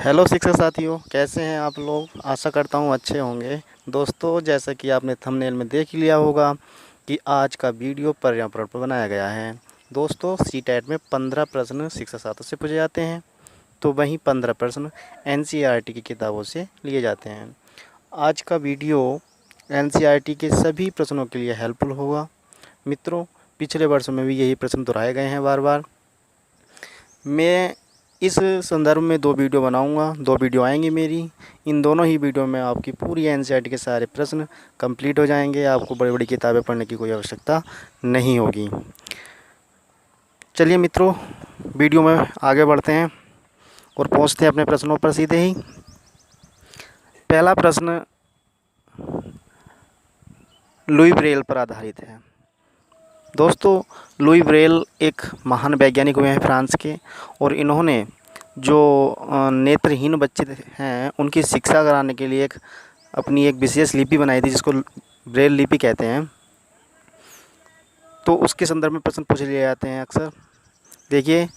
Hello शिक्षक साथियों, कैसे हैं आप लोग। आशा करता हूँ अच्छे होंगे। दोस्तों, जैसा कि आपने थंबनेल में देख लिया होगा कि आज का वीडियो पर्यावरण पर बनाया गया है। दोस्तों, सीटेट में 15 प्रश्न शिक्षक साथियों से पूछे जाते हैं, तो वहीं 15 प्रश्न एनसीईआरटी की किताबों से लिए जाते हैं। आज का वीडियो एनसीईआरटी के सभी प्रश्नों के लिए हेल्पफुल होगा। मित्रों, पिछले वर्षों में भी यही प्रश्न दोहराए गए हैं बार बार। मैं इस संदर्भ में 2 वीडियो बनाऊंगा, 2 वीडियो आएंगी मेरी। इन दोनों ही वीडियो में आपकी पूरी एनसीईआरटी के सारे प्रश्न कंप्लीट हो जाएंगे। आपको बड़ी बड़ी किताबें पढ़ने की कोई आवश्यकता नहीं होगी। चलिए मित्रों, वीडियो में आगे बढ़ते हैं और पहुंचते हैं अपने प्रश्नों पर सीधे ही। पहला प्रश्न लुई ब्रेल पर आधारित है। दोस्तों, लुई ब्रेल एक महान वैज्ञानिक हुए हैं फ्रांस के, और इन्होंने जो नेत्रहीन बच्चे हैं उनकी शिक्षा कराने के लिए अपनी एक विशेष लिपि बनाई थी, जिसको ब्रेल लिपि कहते हैं। तो उसके संदर्भ में प्रश्न पूछ लिए जाते हैं अक्सर। देखिए,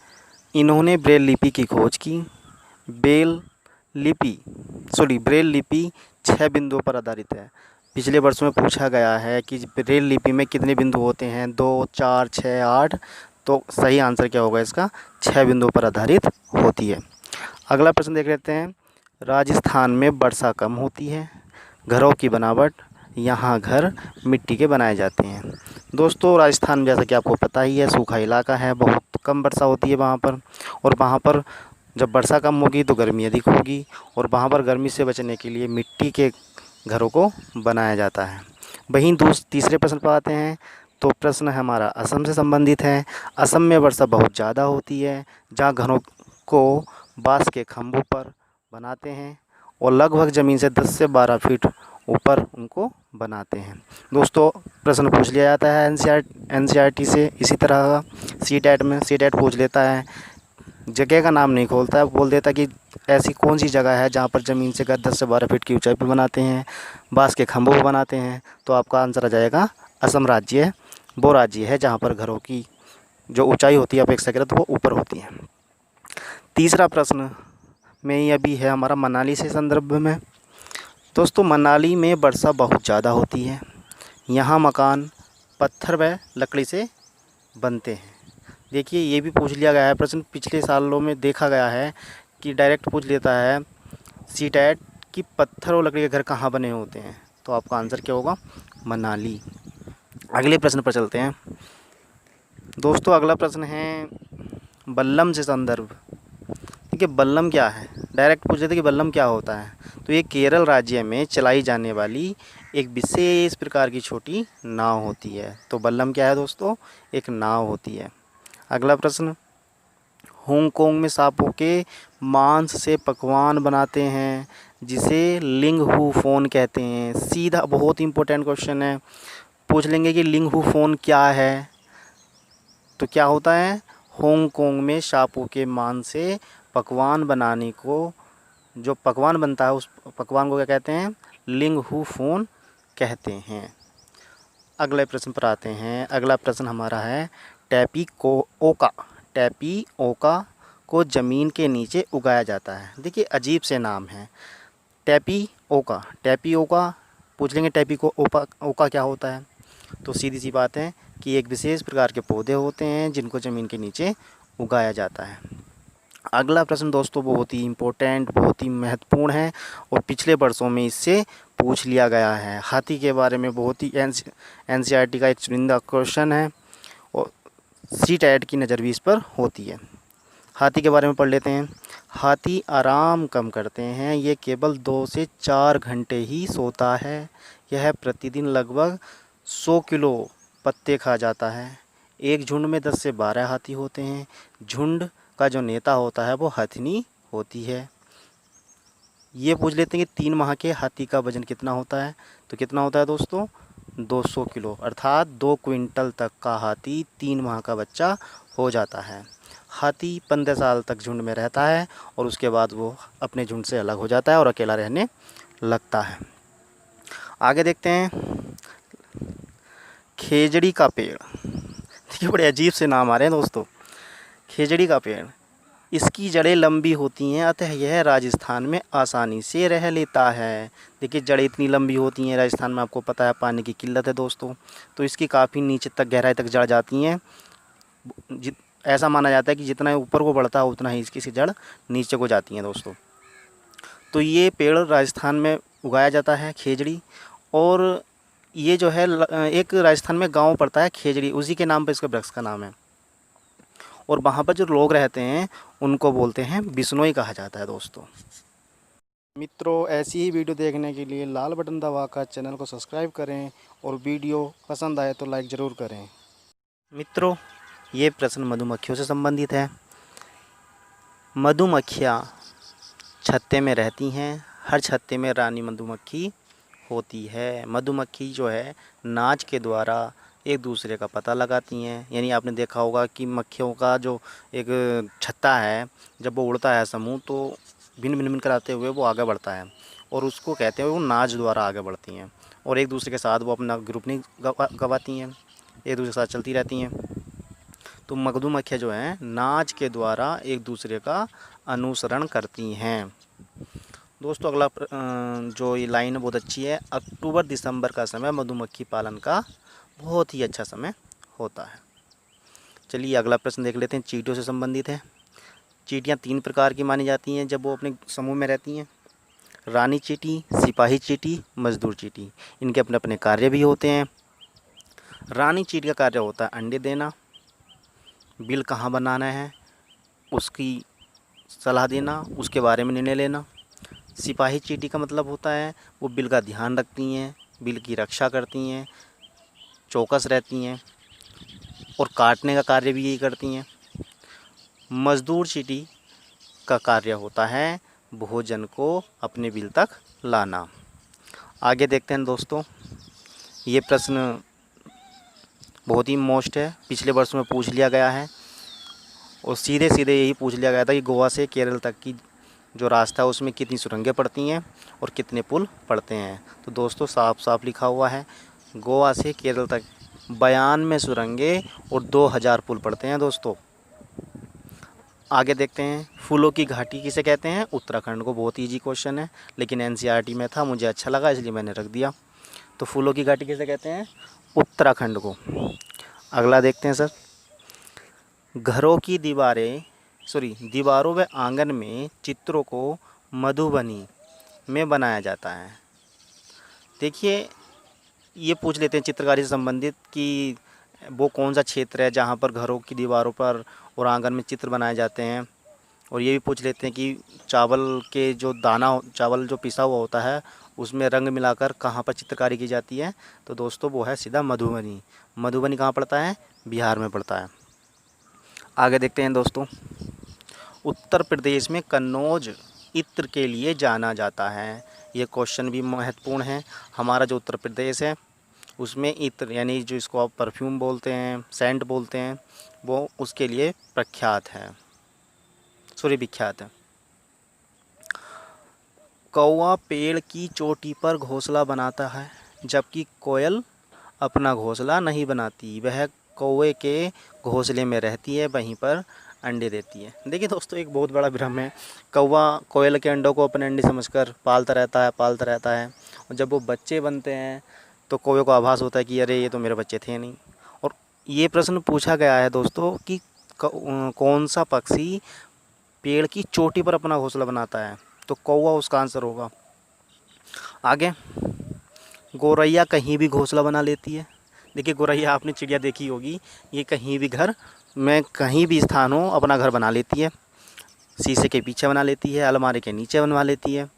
इन्होंने ब्रेल लिपि की खोज की। ब्रेल लिपि 6 बिंदुओं पर आधारित है। पिछले वर्षों में पूछा गया है कि ब्रेल लिपि में कितने बिंदु होते हैं, 2, 4, 6, 8। तो सही आंसर क्या होगा इसका, 6 बिंदुओं पर आधारित होती है। अगला प्रश्न देख लेते हैं। राजस्थान में वर्षा कम होती है। घरों की बनावट, यहाँ घर मिट्टी के बनाए जाते हैं। दोस्तों, राजस्थान जैसा कि आपको पता ही है, सूखा इलाका है, बहुत कम वर्षा होती है वहाँ पर। और वहाँ पर जब वर्षा कम होगी तो गर्मी अधिक होगी, और वहाँ पर गर्मी से बचने के लिए मिट्टी के घरों को बनाया जाता है। वहीं तीसरे प्रश्न पर आते हैं। तो प्रश्न हमारा असम से संबंधित है। असम में वर्षा बहुत ज़्यादा होती है, जहाँ घरों को बाँस के खंभों पर बनाते हैं और लगभग ज़मीन से 10 से 12 फीट ऊपर उनको बनाते हैं। दोस्तों, प्रश्न पूछ लिया जाता है एनसीईआरटी से इसी तरह का। सीटेट पूछ लेता है, जगह का नाम नहीं खोलता है, बोल देता कि ऐसी कौन सी जगह है जहाँ पर ज़मीन से 10 से 12 फीट की ऊंचाई पर बनाते हैं, बाँस के खंभों पर बनाते हैं। तो आपका आंसर आ जाएगा असम राज्य। वो राज्य है जहाँ पर घरों की जो ऊंचाई होती है अपेक्षाकृत वो ऊपर होती है। तीसरा प्रश्न में ही अभी है हमारा मनाली से संदर्भ में। दोस्तों, मनाली में वर्षा बहुत ज़्यादा होती है। यहाँ मकान पत्थर व लकड़ी से बनते हैं। देखिए, ये भी पूछ लिया गया है प्रश्न। पिछले सालों में देखा गया है कि डायरेक्ट पूछ लेता है सीटेट कि पत्थर और लकड़ी के घर कहाँ बने होते हैं। तो आपका आंसर क्या होगा, मनाली। अगले प्रश्न पर चलते हैं। दोस्तों, अगला प्रश्न है बल्लम से संदर्भ। देखिए, बल्लम क्या है, डायरेक्ट पूछ लेते कि बल्लम क्या होता है। तो ये केरल राज्य में चलाई जाने वाली एक विशेष प्रकार की छोटी नाव होती है। तो बल्लम क्या है दोस्तों, एक नाव होती है। अगला प्रश्न, हांगकांग में सांपों के मांस से पकवान बनाते हैं जिसे लिंग हू फोन कहते हैं। सीधा बहुत इंपॉर्टेंट क्वेश्चन है, पूछ लेंगे कि लिंग हू फोन क्या है। तो क्या होता है, हांगकांग में सांपों के मांस से पकवान बनाने को, जो पकवान बनता है उस पकवान को क्या कहते हैं, लिंग हू फोन कहते हैं। अगले प्रश्न पर आते हैं। अगला प्रश्न हमारा है टैपिओका को ज़मीन के नीचे उगाया जाता है। देखिए, अजीब से नाम है, टैपिओका पूछ लेंगे ओका क्या होता है। तो सीधी सी बात है कि एक विशेष प्रकार के पौधे होते हैं जिनको ज़मीन के नीचे उगाया जाता है। अगला प्रश्न दोस्तों बहुत ही इम्पोर्टेंट, बहुत ही महत्वपूर्ण है और पिछले वर्षों में इससे पूछ लिया गया है। हाथी के बारे में बहुत ही एनसीईआरटी का एक चुनिंदा क्वेश्चन है और सीटेट की नज़र भी इस पर होती है। हाथी के बारे में पढ़ लेते हैं। हाथी आराम कम करते हैं, ये केवल 2 से 4 घंटे ही सोता है। यह प्रतिदिन लगभग 100 किलो पत्ते खा जाता है। एक झुंड में 10 से 12 हाथी होते हैं। झुंड का जो नेता होता है वो हथिनी होती है। ये पूछ लेते हैं कि 3 माह के हाथी का वजन कितना होता है। तो कितना होता है दोस्तों, 200 किलो, अर्थात 2 क्विंटल तक का हाथी 3 माह का बच्चा हो जाता है। हाथी 15 साल तक झुंड में रहता है और उसके बाद वो अपने झुंड से अलग हो जाता है और अकेला रहने लगता है। आगे देखते हैं, खेजड़ी का पेड़। देखिए, बड़े अजीब से नाम आ रहे हैं दोस्तों। खेजड़ी का पेड़, इसकी जड़ें लंबी होती हैं, अतः यह राजस्थान में आसानी से रह लेता है। देखिए जड़ें इतनी लंबी होती हैं, राजस्थान में आपको पता है पानी की किल्लत है दोस्तों, तो इसकी काफ़ी नीचे तक गहराई तक जड़ जाती हैं। ऐसा माना जाता है कि जितना ऊपर को बढ़ता है उतना ही इसकी जड़ नीचे को जाती हैं दोस्तों। तो ये पेड़ राजस्थान में उगाया जाता है, खेजड़ी। और ये जो है एक राजस्थान में गांव पड़ता है खेजड़ी, उसी के नाम पर इसका वृक्ष का नाम है। और वहाँ पर जो लोग रहते हैं उनको बोलते हैं बिश्नोई कहा जाता है दोस्तों। मित्रों, ऐसी ही वीडियो देखने के लिए लाल बटन दबाकर चैनल को सब्सक्राइब करें और वीडियो पसंद आए तो लाइक ज़रूर करें। मित्रों, ये प्रश्न मधुमक्खियों से संबंधित है। मधुमक्खियाँ छत्ते में रहती हैं, हर छत्ते में रानी मधुमक्खी होती है। मधुमक्खी जो है नाच के द्वारा एक दूसरे का पता लगाती हैं। यानी आपने देखा होगा कि मक्खियों का जो एक छत्ता है, जब वो उड़ता है समूह, तो भिन भिन भिन कराते हुए वो आगे बढ़ता है, और उसको कहते हैं वो नाच द्वारा आगे बढ़ती हैं। और एक दूसरे के साथ वो अपना ग्रुप नहीं गवाती हैं, एक दूसरे के साथ चलती रहती हैं। तो मधुमक्खियाँ जो हैं नाच के द्वारा एक दूसरे का अनुसरण करती हैं। दोस्तों अगला जो ये लाइन है बहुत अच्छी है। अक्टूबर दिसंबर का समय मधुमक्खी पालन का बहुत ही अच्छा समय होता है। चलिए अगला प्रश्न देख लेते हैं, चींटियों से संबंधित है। चींटियाँ 3 प्रकार की मानी जाती हैं जब वो अपने समूह में रहती हैं। रानी चींटी, सिपाही चींटी, मजदूर चींटी। इनके अपने अपने कार्य भी होते हैं। रानी चींटी का कार्य होता है अंडे देना, बिल कहाँ बनाना है उसकी सलाह देना, उसके बारे में निर्णय लेना। सिपाही चींटी का मतलब होता है वो बिल का ध्यान रखती हैं, बिल की रक्षा करती हैं, चौकस रहती हैं, और काटने का कार्य भी यही करती हैं। मजदूर चींटी का कार्य होता है भोजन को अपने बिल तक लाना। आगे देखते हैं दोस्तों, ये प्रश्न बहुत ही मोस्ट है, पिछले वर्ष में पूछ लिया गया है, और सीधे सीधे यही पूछ लिया गया था कि गोवा से केरल तक की जो रास्ता है उसमें कितनी सुरंगें पड़ती हैं और कितने पुल पड़ते हैं। तो दोस्तों साफ साफ लिखा हुआ है गोवा से केरल तक 92 सुरंगें और 2000 पुल पड़ते हैं दोस्तों। आगे देखते हैं, फूलों की घाटी किसे कहते हैं? उत्तराखंड को। बहुत ईजी क्वेश्चन है, लेकिन एनसीईआरटी में था, मुझे अच्छा लगा इसलिए मैंने रख दिया। तो फूलों की घाटी किसे कहते हैं? उत्तराखंड को। अगला देखते हैं सर, घरों की दीवारों व आंगन में चित्रों को मधुबनी में बनाया जाता है। देखिए ये पूछ लेते हैं चित्रकारी से संबंधित कि वो कौन सा क्षेत्र है जहाँ पर घरों की दीवारों पर और आंगन में चित्र बनाए जाते हैं। और ये भी पूछ लेते हैं कि चावल के जो चावल जो पिसा हुआ होता है उसमें रंग मिलाकर कहाँ पर चित्रकारी की जाती है। तो दोस्तों वो है सीधा मधुबनी। मधुबनी कहाँ पड़ता है? बिहार में पड़ता है। आगे देखते हैं दोस्तों, उत्तर प्रदेश में कन्नौज इत्र के लिए जाना जाता है। ये क्वेश्चन भी महत्वपूर्ण है। हमारा जो उत्तर प्रदेश है उसमें इत्र यानी जो इसको आप परफ्यूम बोलते हैं, सेंट बोलते हैं, वो उसके लिए विख्यात है। कौवा पेड़ की चोटी पर घोंसला बनाता है जबकि कोयल अपना घोंसला नहीं बनाती। वह कौवे के घोंसले में रहती है, वहीं पर अंडे देती है। देखिए दोस्तों एक बहुत बड़ा भ्रम है। कौवा कोयल के अंडों को अपने अंडे समझकर पालता रहता है, और जब वो बच्चे बनते हैं तो कौवे को आभास होता है कि अरे ये तो मेरे बच्चे थे नहीं। और ये प्रश्न पूछा गया है दोस्तों कि कौन सा पक्षी पेड़ की चोटी पर अपना घोंसला बनाता है, तो कौवा उसका आंसर होगा। आगे, गौरैया कहीं भी घोंसला बना लेती है। देखिए गौरैया आपने चिड़िया देखी होगी, ये कहीं भी घर में कहीं भी स्थान हो अपना घर बना लेती है। शीशे के पीछे बना लेती है, अलमारी के नीचे बनवा लेती है,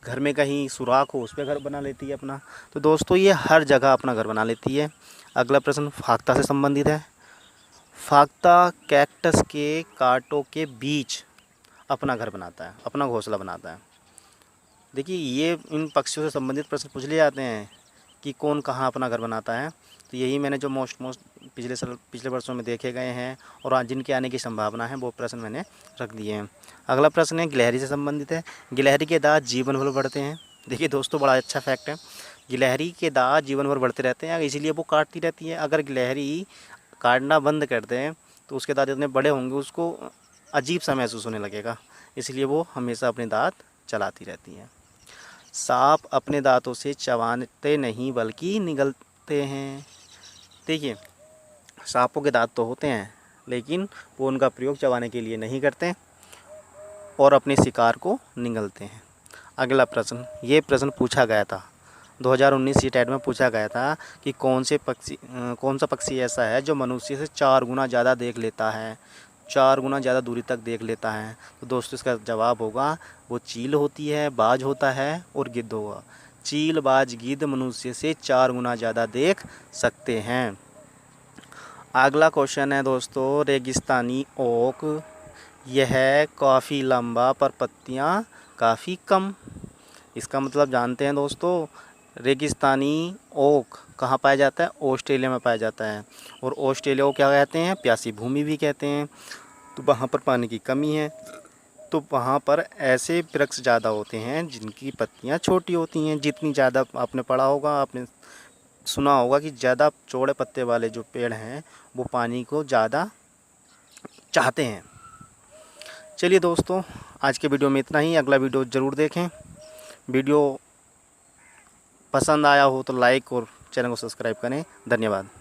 घर में कहीं सुराख हो उस पर घर बना लेती है अपना। तो दोस्तों ये हर जगह अपना घर बना लेती है। अगला प्रश्न फाख्ता से संबंधित है। फाख्ता कैक्टस के कांटों के बीच अपना घर बनाता है, अपना घोंसला बनाता है। देखिए ये इन पक्षियों से संबंधित प्रश्न पूछ लिए जाते हैं कि कौन कहाँ अपना घर बनाता है। तो यही मैंने जो मोस्ट पिछले वर्षों में देखे गए हैं और आज जिनके आने की संभावना है वो प्रश्न मैंने रख दिए हैं। अगला प्रश्न है गिलहरी से संबंधित है। गिलहरी के दांत जीवन भर बढ़ते हैं। देखिए दोस्तों बड़ा अच्छा फैक्ट है, गिलहरी के दांत जीवन भर बढ़ते रहते हैं, इसीलिए वो काटती रहती है। अगर गिलहरी काटना बंद कर दें तो उसके दांत इतने बड़े होंगे उसको अजीब सा महसूस होने लगेगा, इसलिए वो हमेशा अपने दांत चलाती रहती हैं। सांप अपने दांतों से चबाते नहीं बल्कि निगलते हैं। देखिए, सांपों के दांत तो होते हैं, लेकिन वो उनका प्रयोग चबाने के लिए नहीं करते और अपने शिकार को निगलते हैं। अगला प्रश्न, ये प्रश्न पूछा गया था 2019 सीटेट में पूछा गया था कि कौन सा पक्षी ऐसा है जो मनुष्य से 4 गुना ज़्यादा देख लेता है, 4 गुना ज़्यादा दूरी तक देख लेता है। तो दोस्तों इसका जवाब होगा वो चील होती है, बाज होता है और गिद्ध होगा। चील, बाज, गिद्ध मनुष्य से 4 गुना ज़्यादा देख सकते हैं। अगला क्वेश्चन है दोस्तों, रेगिस्तानी ओक, यह काफ़ी लंबा पर पत्तियाँ काफ़ी कम। इसका मतलब जानते हैं दोस्तों। रेगिस्तानी ओक कहाँ पाया जाता है? ऑस्ट्रेलिया में पाया जाता है, और ऑस्ट्रेलिया को क्या कहते हैं? प्यासी भूमि भी कहते हैं। तो वहाँ पर पानी की कमी है, तो वहाँ पर ऐसे वृक्ष ज़्यादा होते हैं जिनकी पत्तियाँ छोटी होती हैं। जितनी ज़्यादा आपने पढ़ा होगा, आपने सुना होगा कि ज़्यादा चौड़े पत्ते वाले जो पेड़ हैं वो पानी को ज़्यादा चाहते हैं। चलिए दोस्तों, आज के वीडियो में इतना ही। अगला वीडियो ज़रूर देखें। वीडियो पसंद आया हो तो लाइक और चैनल को सब्सक्राइब करें। धन्यवाद।